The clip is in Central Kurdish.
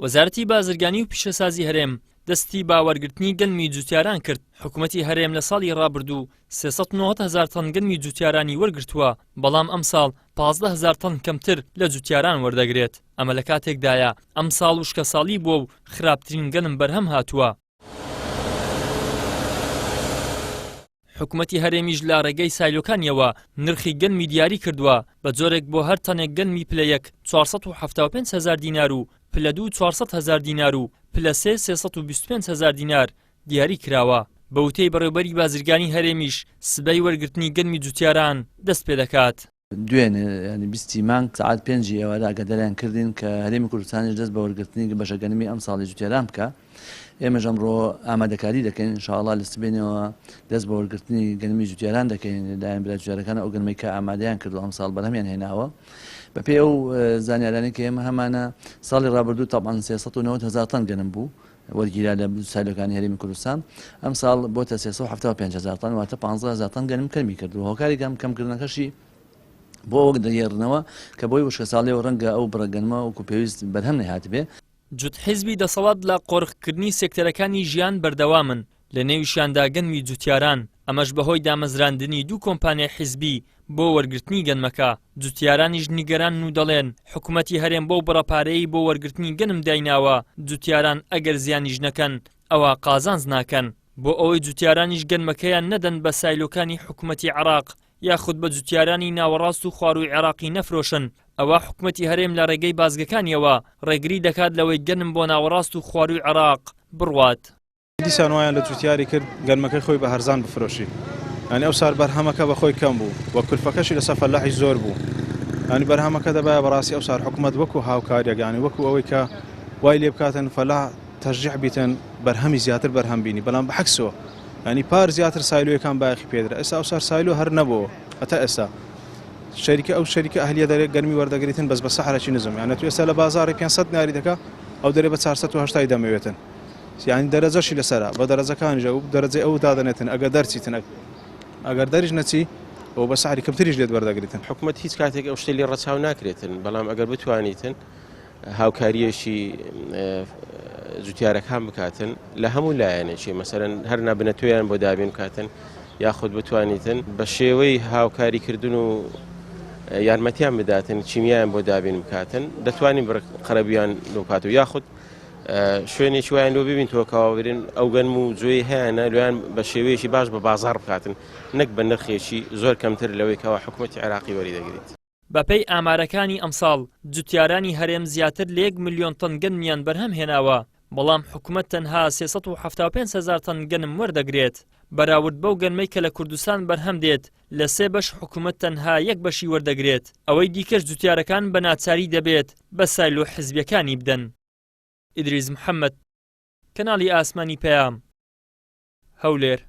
وەزارەتی بازرگانی و پیشەسازی هەرێم دەستی باوەرگرتنی گەنمی جوتیاران کرد. حکوومەتی هەرێم لە ساڵی ڕابردوو 390,000 تەن گەنمی جوتیارانی وەرگرتووە، بەڵام ئەم ساڵ 15,000 تەن کەمتر لە جوتیاران وەردەگرێت. ئەمە لە کاتێکدایە ئەم ساڵ وشکە ساڵی بووە و خراپترین گەنم بەرهەم هاتووە. حکوومەتی هەرێمیش لە ڕێگەی سایلۆکانیەوە نرخی گەنمی دیاری کردووە بە جۆرێک بۆ هەر تەنێک گەنمی پلە 1 475,000 دینار و پلە 2 400,000 دینار و پلە 3 325,000 دینار دیاری کراوە. بە وتەی بەڕێوەبەری بازرگانی هەرێمیش سبەی وەرگرتنی گەنمی جوتیاران دەست پێ دەکات. دوێنێ ینی 20 مانگ سعات 5 ئێوەدا ئەگەدەریان کردین کە هەرێمی کوردستانیش دەست بە وەرگرتنی بەشە گەنمی ئەم ساڵی جوتیاران بکە. ئێمەش ئەمڕۆ ئامادەکاری دەکەین ئینشاءڵڵا لە سبێنەوە دەست بە وەرگرتنی گەنمی جوتیاران دەکەین. لەلایەن برا جوتیارەکان ئەو گەنمەی کە ئامادەیان کردو ئەم ساڵ بەرهەمیان هێناوە. بەپێ ئەو زانیارانەی کە ئێمە هەمانە ساڵی ڕابردوو تاپان 390,000 تەن گەنم بوو وەرگیرا لە سایلۆکانی هەرێمی کوردستان. ئەم ساڵ بۆتە 375,000 تەن واتە 15,000 تەن گەنم کەمی کردو. هۆکاری کەمکردنەکەشی بۆ وەک دەگێڕنەوە کە بۆی وشکە ساڵیەوە ڕەنگە ئەو بڕەگەنمە وەکو پێویست بەرهەم نەهاتبێ. جوت حیزبی دەسەڵات لە قۆڕخکردنی سێکتەرەکانی ژیان بەردەوامن لە نێویشیاندا گەنمی جوتیاران. ئەمەش بەهۆی دامەزراندنی دوو کۆمپانیای حیزبی بۆ وەرگرتنی گەنمەکە. جوتیارانیش نیگەران و دەڵێن حکوومەتی هەرێم بۆ بڕەپارەی بۆ وەرگرتنی گەنم دایناوە، جوتیاران ئەگەر زیانیش نەکەن ئەوە قازانج ناکەن. بۆ ئەوەی جوتیارانیش گەنمەکەیان نەدەن بە سایلۆکانی حکوومەتی عێراق یاخود بە جوتیارانی ناوەڕاست و خواروی عێراقی نەفرۆشن. ئەوە حکوومەتی هەرێم لە ڕێگەی بازگەکانیەوە ڕێگری دەکات لەوەی گەنم بۆ ناوەڕاست و خواروی عێراق بڕوات. دیسان وایان لە جوتیاری کرد گەنمەکەی خۆی بە هەرزان بفرۆشی. ینی ئەو سار بەرهەمەکە بە خۆی کەم بوو وە کولفەکەشی لەسەر فەلاحی زۆر بوو. ینی بەرهەمەکە دەبایە بەڕاستی ئەو سار حکوومەت وەکو هاوکاریەکانی وەکو ئەوەی کە وای لێ بکاتن فەلاح تەرجیح بیتن بەرهەمی زیاتر بەرهەم بینی، بەڵام بەعکسەوە ینی پار زیاتر سایلۆیەکان بایەخی پێدرا. ئێستا ئەو سار سایلۆ هەر نەبووە هەتا ئێستا شەریکە ئەو شەریکە ئەهلیە دەرێت گەنمی وەردەگریتن بەس بە سەحرەکی نزم. یانە تو ئێستا لە بازاڕی 500 ناری دەکا ئەو دەرێ بە 480 دەمەوێتن. یعنی دەرەجەشی لەسەرە بە دەرەجەکانیش و دەرەجەی ئەو دادەنێتن ئەگەر دەرچیتن ئەگەر دەریش نەچی ئەو بە سەحری کەمتریش لێت وەردەگریتن. حکوومەت هیچ کاتێک ئەو شتێ لێ ڕەچاو ناکرێتن، بەڵام ئەگەر بتوانیتن هاوکاریەشی جوتیارەکان بکاتن لە هەموو لایەنێکی مەسەرەن هەر نابنەتۆیان بۆ دابین بکاتن یاخود بتوانیتن بە شێوەی هاوکاریکردن و یارمەتیان بداتن چیمیان بۆ دابین بکاتن دەتوانین قەرەبیان لۆکات و یاخود شوێنێکی وایان لۆ ببین تۆکەوابرن ئەو گەنم و جوێی هەیەە لۆیان بە شێوەیەکی باش بە بازار بکاتن نەک بە نرخێکی زۆر کەمتر لەوەی کەەوە حکوومەتی عێراقی وەریدەگریت. بەپەی ئامارەکانی ئەمساڵ جوتیارانی هەرێم زیاتر لە 1 ملیۆن تەن گەنمیان بەرهەم هێناوە، بەڵام حکوومەت تەنها 375,000 تەن گەنم وەردەگرێت. بەراورد بەو گەنمەی کە لە کوردستان بەرهەم دێت لە 3 بەش حکوومەت تەنها 1 بەشی وەردەگرێت. ئەوەی دیکەش جوتیارەکان بە ناچاری دەبێت بە سایلۆ حیزبیەکانی بدەن. ئیدریس محەممەد، کەناڵی ئاسمانی پەیام، هەولێر.